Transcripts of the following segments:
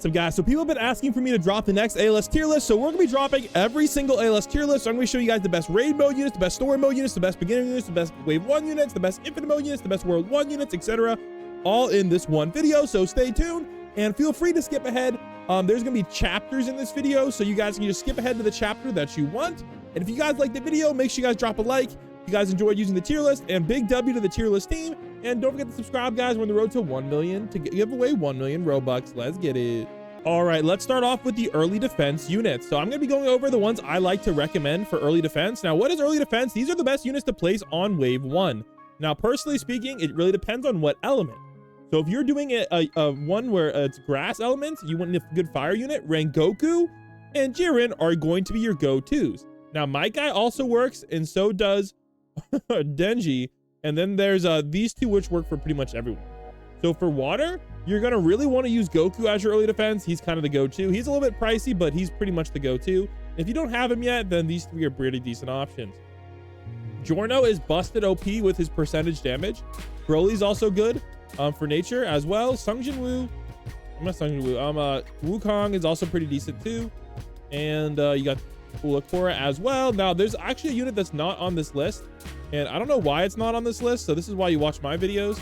What's up, guys? So people have been asking for me to drop the next ALS tier list, so we're gonna be dropping every single ALS tier list. So I'm gonna show you guys the best raid mode units, the best story mode units, the best beginner units, the best wave 1 units, the best infinite mode units, the best world 1 units, etc., all in this one video. So stay tuned and feel free to skip ahead. There's gonna be chapters in this video, so you guys can just skip ahead to the chapter that you want. And if you guys like the video, make sure you guys drop a like. If you guys enjoyed using the tier list, and big W to the tier list team. And don't forget to subscribe, guys. We're on the road to 1 million to give away 1 million Robux. Let's get it. All right, let's start off with the early defense units. So I'm gonna be going over the ones I like to recommend for early defense. Now, what is early defense? These are the best units to place on wave 1. Now, personally speaking, it really depends on what element. So if you're doing a one where it's grass elements, you want a good fire unit, Rengoku and Jiren are going to be your go-tos. Now, my guy also works, and so does Denji. And then there's these two, which work for pretty much everyone. So for water, you're gonna really want to use Goku as your early defense. He's kind of the go-to. He's a little bit pricey, but he's pretty much the go-to. If you don't have him yet, then these three are pretty decent options. Giorno is busted OP with his percentage damage. Broly's also good for nature as well. Sungjin Woo, I'm not Sungjin Woo. Wukong is also pretty decent too. And you got Ulakora as well. Now there's actually a unit that's not on this list, and I don't know why it's not on this list. So this is why you watch my videos.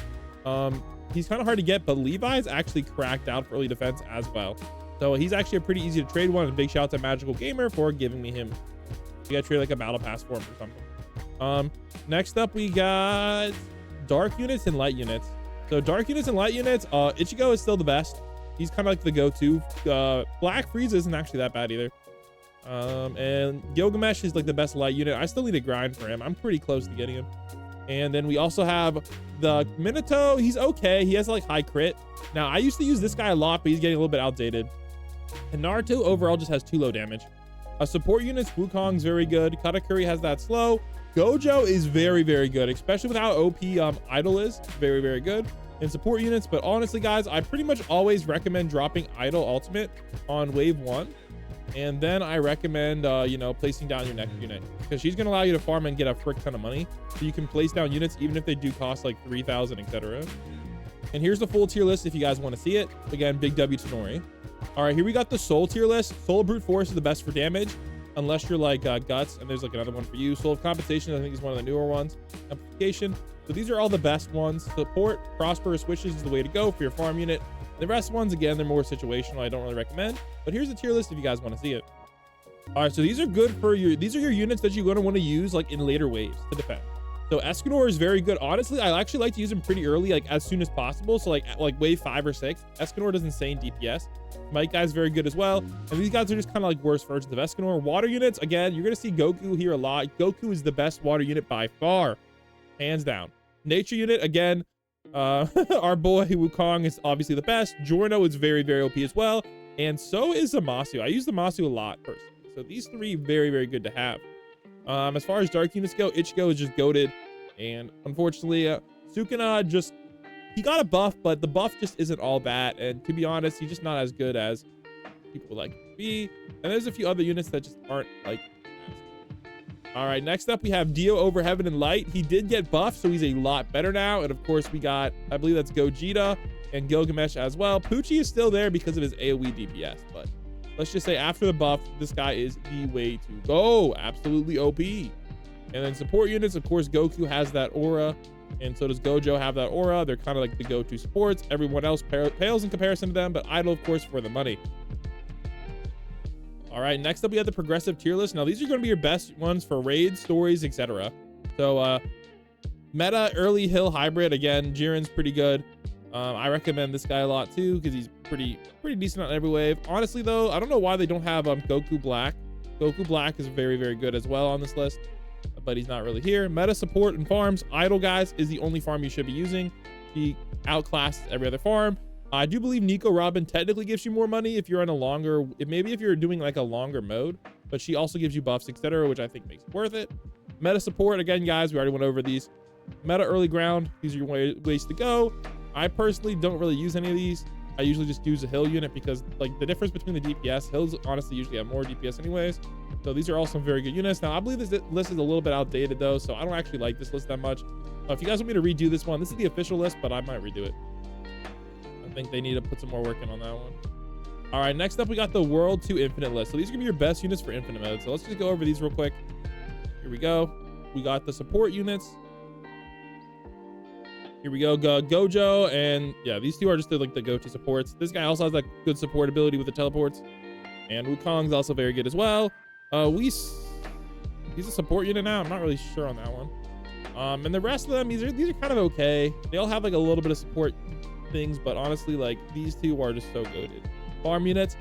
He's kind of hard to get, but Levi's actually cracked out for early defense as well. So he's actually a pretty easy to trade one. And big shout out to Magical Gamer for giving me him. You gotta trade like a battle pass for him or something. Next up, we got dark units and light units. So dark units and light units, Ichigo is still the best. He's kind of like the go-to. Black Frieza isn't actually that bad either. And Gilgamesh is like the best light unit. I still need to grind for him. I'm pretty close to getting him. And then we also have the Minato. He's okay. He has like high crit. Now, I used to use this guy a lot, but he's getting a little bit outdated. And Naruto overall just has too low damage. Support units, Wukong's very good. Katakuri has that slow. Gojo is very, very good, especially with how OP Idol is. Very, very good in support units. But honestly, guys, I pretty much always recommend dropping Idol Ultimate on wave 1. And then I recommend, you know, placing down your next unit, because she's going to allow you to farm and get a frick ton of money. So you can place down units, even if they do cost like 3,000, etc. And here's the full tier list if you guys want to see it. Again, big W to Nori. All right, here we got the Soul tier list. Soul Brute Force is the best for damage, unless you're like Guts, and there's like another one for you. Soul of Compensation, I think, is one of the newer ones. Amplification. So these are all the best ones. Support, Prosperous Wishes is the way to go for your farm unit. The rest ones, again, they're more situational. I don't really recommend, but here's the tier list if you guys want to see it. All right, so these are good for these are your units that you're going to want to use like in later waves to defend. So Escanor is very good. Honestly, I actually like to use him pretty early, like as soon as possible. So like wave 5 or 6. Escanor does insane DPS. Might Guy's very good as well. And these guys are just kind of like worse versions of Escanor. Water units, again, you're going to see Goku here a lot. Goku is the best water unit by far, hands down. Nature unit, again, our boy Wukong is obviously the best. Giorno is very, very OP as well, and so is Zamasu. I use Zamasu a lot personally, so these three very, very good to have. As far as dark units go, Ichigo is just goated, and unfortunately Sukuna just, he got a buff, but the buff just isn't all that, and to be honest, he's just not as good as people would like him to be. And there's a few other units that just aren't like. All right, next up we have Dio over Heaven and Light. He did get buffed, so he's a lot better now. And of course we got, I believe that's Gogeta and Gilgamesh as well. Poochie is still there because of his AoE DPS, but let's just say after the buff, this guy is the way to go. Absolutely OP. And then support units, of course, Goku has that aura, and so does Gojo have that aura. They're kind of like the go-to supports. Everyone else pales in comparison to them, but Idol, of course, for the money. All right, next up we have the progressive tier list. Now these are going to be your best ones for raids, stories, etc. So meta early hill hybrid, again, Jiren's pretty good. I recommend this guy a lot too, because he's pretty decent on every wave. Honestly though, I don't know why they don't have Goku Black. Goku Black is very, very good as well on this list, but he's not really here. Meta support and farms, Idol, guys, is the only farm you should be using. He outclasses every other farm. I do believe Nico Robin technically gives you more money if you're on a longer, maybe if you're doing like a longer mode, but she also gives you buffs, etc., which I think makes it worth it. Meta support, again, guys, we already went over these. Meta early ground, these are your ways to go. I personally don't really use any of these. I usually just use a hill unit because like the difference between the DPS, hills honestly usually have more DPS anyways. So these are all some very good units. Now I believe this list is a little bit outdated though, so I don't actually like this list that much. If you guys want me to redo this one, this is the official list, but I might redo it. I think they need to put some more work in on that one. All right, next up, we got the World 2 Infinite list. So these are gonna be your best units for Infinite mode. So let's just go over these real quick. Here we go. We got the support units. Here we go, Gojo, and yeah, these two are just like the go-to supports. This guy also has that good support ability with the teleports. And Wukong's also very good as well. He's a support unit now. I'm not really sure on that one. And the rest of them, these are kind of okay. They all have like a little bit of support things, but honestly, like these two are just so goated. Farm units.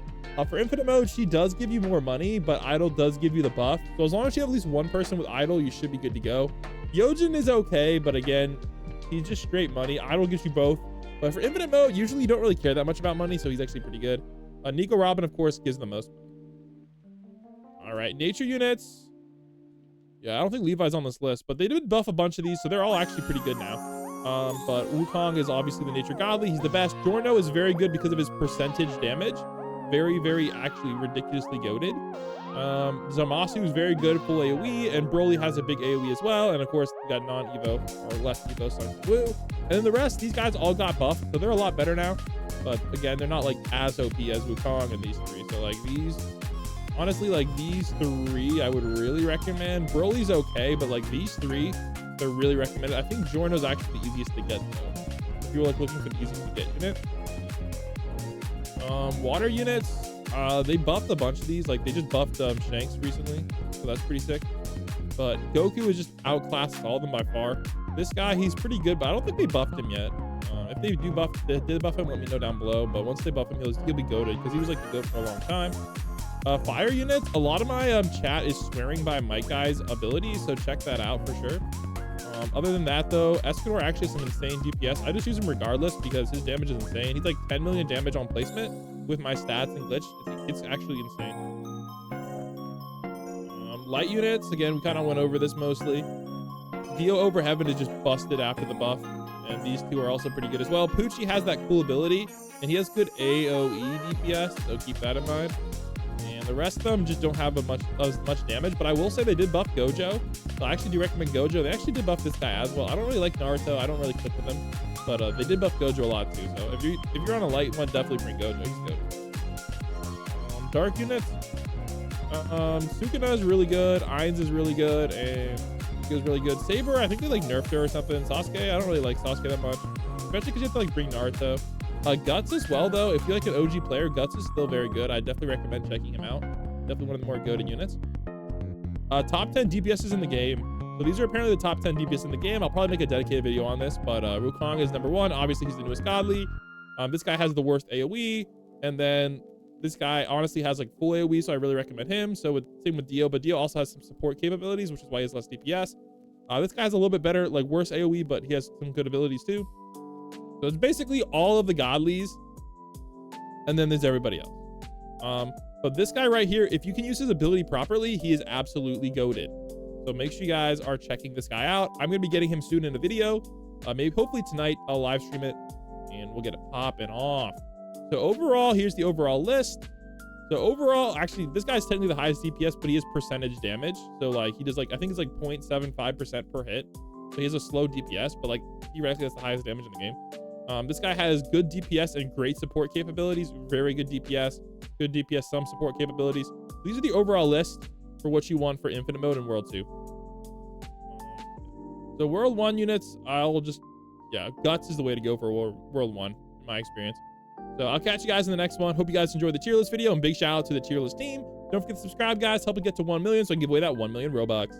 For Infinite mode, she does give you more money, but Idol does give you the buff. So as long as you have at least one person with Idol, you should be good to go. Yojin is okay, but again, he's just straight money. Idol gives you both. But for Infinite mode, usually you don't really care that much about money, so he's actually pretty good. Nico Robin, of course, gives the most money. All right, nature units. Yeah, I don't think Levi's on this list, but they did buff a bunch of these, so they're all actually pretty good now. But Wukong is obviously the nature godly. He's the best. Giorno is very good because of his percentage damage. Very, very actually ridiculously goated. Zamasu is very good, full AoE, and Broly has a big AoE as well. And of course, we got non-Evo or less Evo, so Blue. And then the rest, these guys all got buffed, so they're a lot better now. But again, they're not like as OP as Wukong and these three. So like these, honestly, like these three, I would really recommend. Broly's okay, but like these three, they're really recommended. I think Giorno's actually the easiest to get though. If you're like looking for the easiest to get unit. Water units, they buffed a bunch of these. Like they just buffed Shanks recently, so that's pretty sick. But Goku is just outclassed all of them by far. This guy, he's pretty good, but I don't think they buffed him yet. If they did buff him, let me know down below. But once they buff him, he'll be goated because he was like the goat for a long time. Fire units, a lot of my chat is swearing by Mike Guy's abilities, so check that out for sure. Other than that though, Escanor actually has some insane DPS. I just use him regardless because his damage is insane. He's like 10 million damage on placement with my stats and glitch. It's actually insane. Light units, again, we kind of went over this mostly. Dio over Heaven is just busted after the buff, and these two are also pretty good as well. Poochie has that cool ability, and he has good AoE DPS, so keep that in mind. And the rest of them just don't have as much damage, but I will say they did buff Gojo, so I actually do recommend Gojo. They actually did buff this guy as well. I don't really like Naruto. I don't really click with him, but they did buff Gojo a lot too. So if you're on a light one, definitely bring Gojo. He's good. Dark units. Sukuna is really good. Ainz is really good, and Yuka is really good. Saber, I think they like nerfed her or something. Sasuke, I don't really like Sasuke that much, especially because you have to like bring Naruto. Guts as well though. If you like an OG player, Guts is still very good. I definitely recommend checking him out. Definitely one of the more goated units. Top 10 DPSs in the game. So these are apparently the top 10 DPS in the game. I'll probably make a dedicated video on this, but Wukong is number 1. Obviously, he's the newest godly. This guy has the worst AoE, and then this guy honestly has like full AoE, so I really recommend him. So same with Dio, but Dio also has some support capabilities, which is why he has less DPS. This guy's a little bit better, like worse AoE, but he has some good abilities too. So it's basically all of the godlies, and then there's everybody else. But this guy right here, if you can use his ability properly, he is absolutely goated. So make sure you guys are checking this guy out. I'm gonna be getting him soon in a video. Maybe hopefully tonight I'll live stream it, and we'll get it popping off. So overall, here's the overall list. So overall, actually, this guy's technically the highest DPS, but he is percentage damage. So like he does like, I think it's like 0.75% per hit. So he has a slow DPS, but like theoretically that's the highest damage in the game. This guy has good DPS and great support capabilities. Very good DPS, some support capabilities. These are the overall list for what you want for Infinite Mode and World 2. So World 1 units, Guts is the way to go for World 1, in my experience. So I'll catch you guys in the next one. Hope you guys enjoyed the tier list video, and big shout out to the tier list team. Don't forget to subscribe, guys. Help us get to 1 million so I can give away that 1 million Robux.